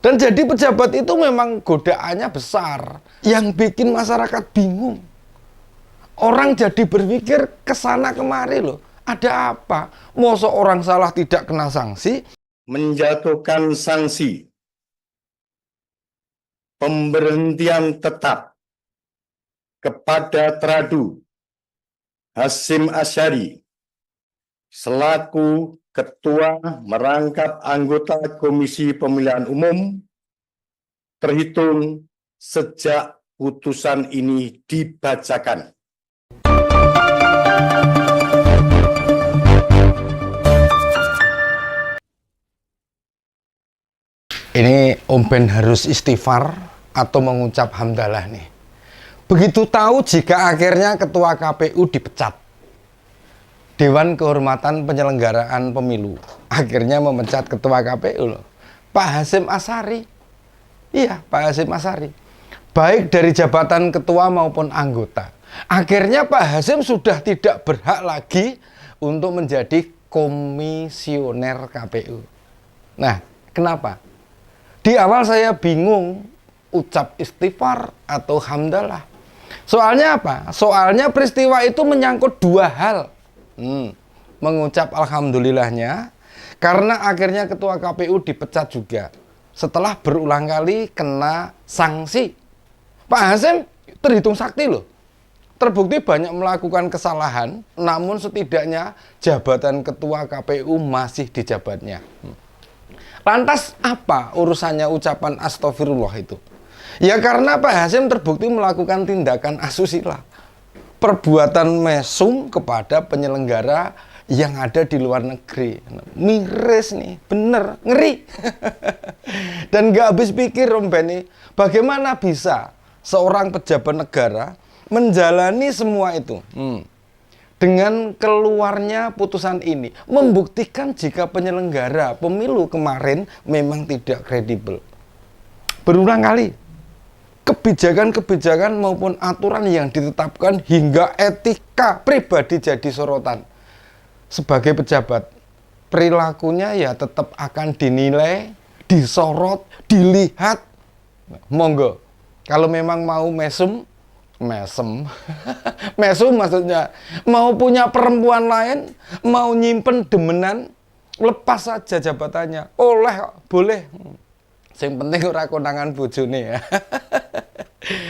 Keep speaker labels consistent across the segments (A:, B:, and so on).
A: Dan jadi pejabat itu memang godaannya besar, yang bikin masyarakat bingung. Orang jadi berpikir kesana kemari loh, ada apa? Mau seorang salah tidak kena sanksi,
B: menjatuhkan sanksi pemberhentian tetap kepada Tradu Hasyim Asyari selaku Ketua merangkap anggota Komisi Pemilihan Umum terhitung sejak putusan ini dibacakan.
A: ini Om Ben harus istighfar atau mengucap hamdalah nih. Begitu tahu jika akhirnya Ketua KPU dipecat, Dewan Kehormatan Penyelenggaraan Pemilu akhirnya memecat Ketua KPU loh, Pak Hasyim Asyari. Iya, Pak Hasyim Asyari. Baik dari jabatan ketua maupun anggota. Akhirnya Pak Hasyim sudah tidak berhak lagi untuk menjadi komisioner KPU. Nah, kenapa? Di awal saya bingung ucap istighfar atau hamdalah. Soalnya apa? Soalnya peristiwa itu menyangkut dua hal. Mengucap alhamdulillahnya karena akhirnya Ketua KPU dipecat juga setelah berulang kali kena sanksi. Pak Hasyim terhitung sakti loh, terbukti banyak melakukan kesalahan, namun setidaknya jabatan Ketua KPU masih dijabatnya. Lantas apa urusannya ucapan astagfirullah itu? Ya karena Pak Hasyim terbukti melakukan tindakan asusila, perbuatan mesum kepada penyelenggara yang ada di luar negeri. Miris nih, bener, ngeri. Dan gak habis pikir Om Ben, bagaimana bisa seorang pejabat negara menjalani semua itu. Dengan keluarnya putusan ini membuktikan jika penyelenggara pemilu kemarin memang tidak kredibel. Berulang kali kebijakan-kebijakan maupun aturan yang ditetapkan hingga etika pribadi jadi sorotan. Sebagai pejabat, perilakunya ya tetap akan dinilai, disorot, dilihat. Monggo, kalau memang mau mesum maksudnya, mau punya perempuan lain, mau nyimpen demenan, lepas saja jabatannya. Boleh. Yang penting ora konangan bojone ya.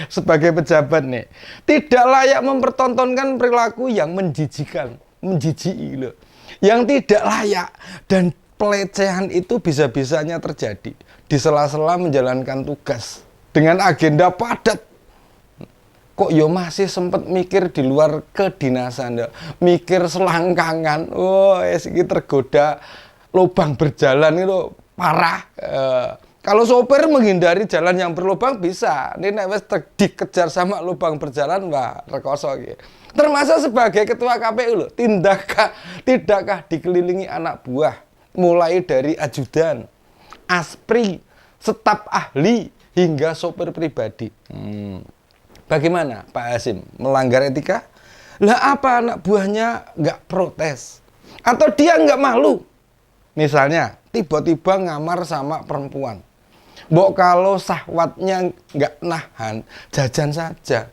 A: Sebagai pejabat nih, tidak layak mempertontonkan perilaku yang menjijikan, menjijiki loh. Yang tidak layak, dan pelecehan itu bisa-bisanya terjadi di sela-sela menjalankan tugas dengan agenda padat. Kok yo masih sempat mikir di luar kedinasan, mikir selangkangan. Iki tergoda lubang berjalan itu parah. Kalau sopir menghindari jalan yang berlubang bisa. Ini nek wis dikejar sama lubang berjalan, wah rekoso iki. Termasuk sebagai ketua KPU loh, tidakkah dikelilingi anak buah, mulai dari ajudan, aspri, staf ahli hingga sopir pribadi. Bagaimana Pak Hasyim melanggar etika? Lah apa anak buahnya nggak protes? Atau dia nggak malu? Misalnya tiba-tiba ngamar sama perempuan. Mbok kalau syahwatnya nggak nahan, jajan saja.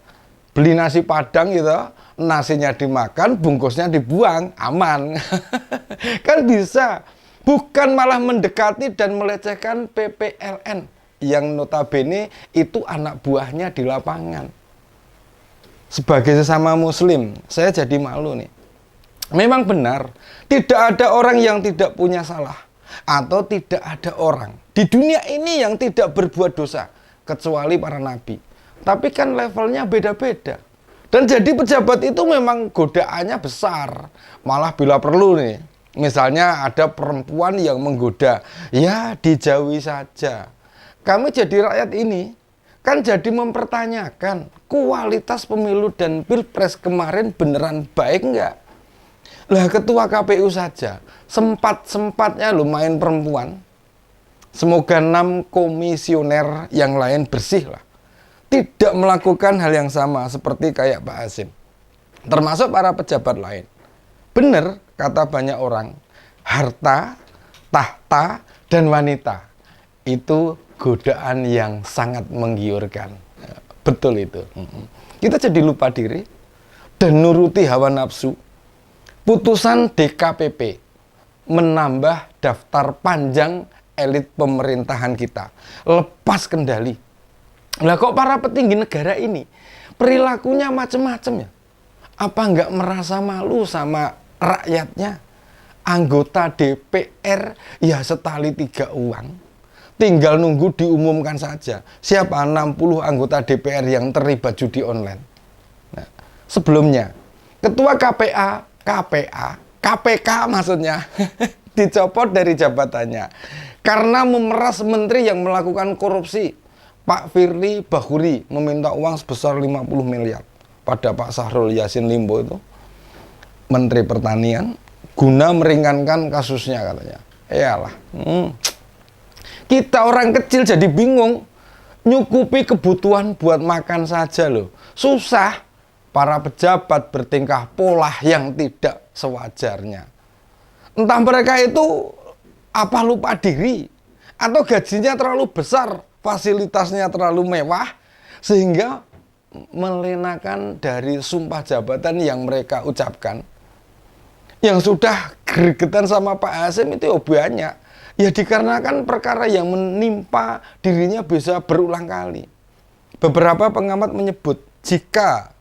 A: Beli nasi padang gitu, nasinya dimakan, bungkusnya dibuang, aman. Kan bisa. Bukan malah mendekati dan melecehkan PPLN yang notabene itu anak buahnya di lapangan. Sebagai sesama muslim, saya jadi malu nih. Memang benar, tidak ada orang yang tidak punya salah. Atau tidak ada orang di dunia ini yang tidak berbuat dosa, kecuali para nabi. Tapi kan levelnya beda-beda. Dan jadi pejabat itu memang godaannya besar. Malah bila perlu nih, misalnya ada perempuan yang menggoda, ya dijauhi saja. Kami jadi rakyat ini kan jadi mempertanyakan kualitas pemilu dan pilpres kemarin beneran baik nggak? Lah ketua KPU saja sempat-sempatnya lo main perempuan. Semoga 6 komisioner yang lain bersih lah, tidak melakukan hal yang sama seperti kayak Pak Hasyim, termasuk para pejabat lain. Bener kata banyak orang, harta, tahta, dan wanita itu godaan yang sangat menggiurkan. Betul itu. Kita jadi lupa diri dan nuruti hawa nafsu. Putusan DKPP menambah daftar panjang elit pemerintahan kita. Lepas kendali. Lah kok para petinggi negara ini perilakunya macam-macam ya? Apa nggak merasa malu sama rakyatnya? Anggota DPR ya setali 3 uang. Tinggal nunggu diumumkan saja siapa 60 anggota DPR yang terlibat judi online. Nah, sebelumnya Ketua KPK maksudnya dicopot dari jabatannya karena memeras menteri yang melakukan korupsi. Pak Firly Bahuri meminta uang sebesar 50 miliar pada Pak Syahrul Yassin Limpo itu, Menteri Pertanian, guna meringankan kasusnya katanya. Iyalah. Kita orang kecil jadi bingung, nyukupi kebutuhan buat makan saja loh. Susah. Para pejabat bertingkah pola yang tidak sewajarnya. Entah mereka itu apa lupa diri, atau gajinya terlalu besar, fasilitasnya terlalu mewah, sehingga melenakan dari sumpah jabatan yang mereka ucapkan. Yang sudah gregetan sama Pak Hasim itu banyak. Ya dikarenakan perkara yang menimpa dirinya bisa berulang kali. Beberapa pengamat menyebut jika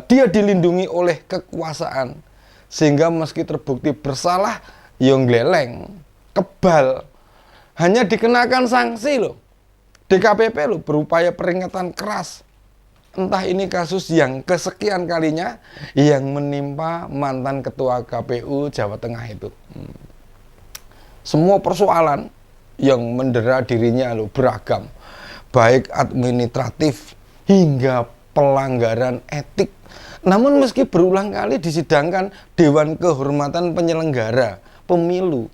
A: dia dilindungi oleh kekuasaan, sehingga meski terbukti bersalah, yang gleleng, kebal, hanya dikenakan sanksi loh. DKPP loh berupaya peringatan keras. Entah ini kasus yang kesekian kalinya yang menimpa mantan ketua KPU Jawa Tengah itu. Semua persoalan yang mendera dirinya loh beragam, baik administratif hingga pelanggaran etik. Namun meski berulang kali disidangkan Dewan Kehormatan Penyelenggara Pemilu,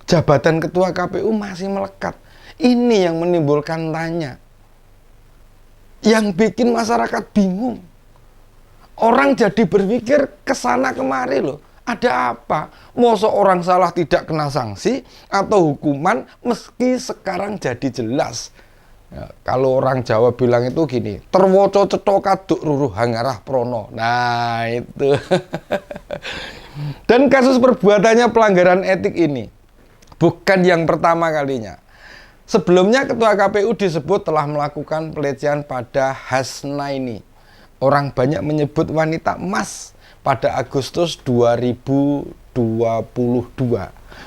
A: jabatan ketua KPU masih melekat. Ini yang menimbulkan tanya, yang bikin masyarakat bingung. Orang jadi berpikir kesana kemari loh. Ada apa? Mau seorang salah tidak kena sanksi atau hukuman meski sekarang jadi jelas. Ya, kalau orang Jawa bilang itu gini, terwoco cetha kaduk ruruh hangarah prono. Nah itu. Dan kasus perbuatannya pelanggaran etik ini bukan yang pertama kalinya. Sebelumnya ketua KPU disebut telah melakukan pelecehan pada Hasnaini. Orang banyak menyebut wanita emas pada Agustus 2022.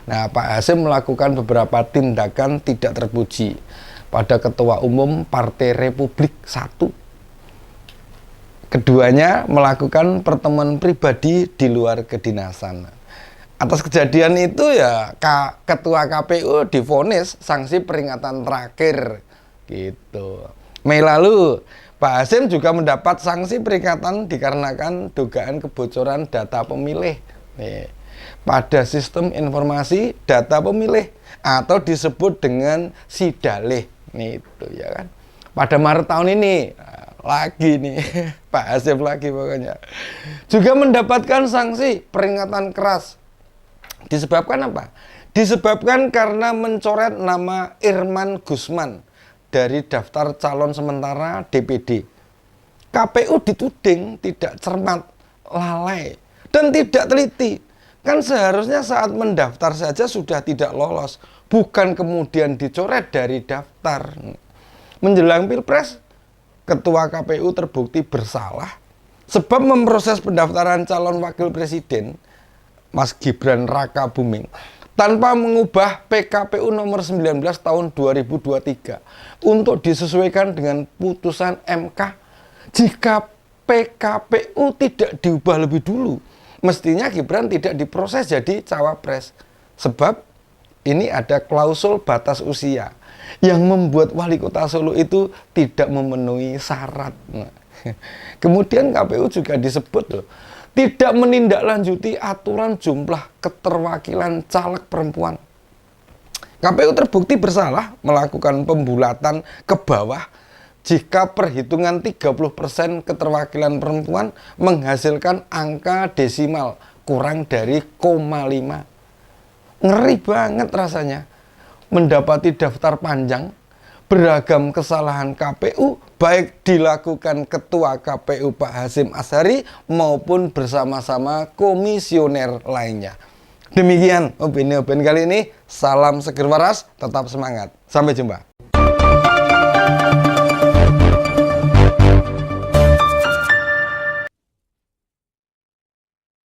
A: Nah, Pak Hasim melakukan beberapa tindakan tidak terpuji pada Ketua Umum Partai Republik I. Keduanya melakukan pertemuan pribadi di luar kedinasan. Atas kejadian itu ya Ketua KPU divonis sanksi peringatan terakhir gitu. Mei lalu Pak Hasim juga mendapat sanksi peringatan dikarenakan dugaan kebocoran data pemilih pada sistem informasi data pemilih atau disebut dengan SIDALIH. Itu ya kan. Pada Maret tahun ini lagi nih Pak Hasim lagi pokoknya juga mendapatkan sanksi peringatan keras. Disebabkan apa? Disebabkan karena mencoret nama Irman Gusman dari daftar calon sementara DPD. KPU dituding tidak cermat, lalai, dan tidak teliti. Kan seharusnya saat mendaftar saja sudah tidak lolos, bukan kemudian dicoret dari daftar. Menjelang Pilpres, Ketua KPU terbukti bersalah sebab memproses pendaftaran calon wakil presiden Mas Gibran Raka Buming tanpa mengubah PKPU nomor 19 tahun 2023 untuk disesuaikan dengan putusan MK. Jika PKPU tidak diubah lebih dulu, mestinya Gibran tidak diproses jadi cawapres. Sebab ini ada klausul batas usia yang membuat wali kota Solo itu tidak memenuhi syarat. Kemudian KPU juga disebut loh, tidak menindaklanjuti aturan jumlah keterwakilan caleg perempuan. KPU terbukti bersalah melakukan pembulatan ke bawah jika perhitungan 30% keterwakilan perempuan menghasilkan angka desimal kurang dari 0,5. Ngeri banget rasanya. mendapati daftar panjang beragam kesalahan KPU, baik dilakukan Ketua KPU Pak Hasyim Asyari maupun bersama-sama komisioner lainnya. Demikian opini kali ini. Salam seger waras, tetap semangat. Sampai jumpa.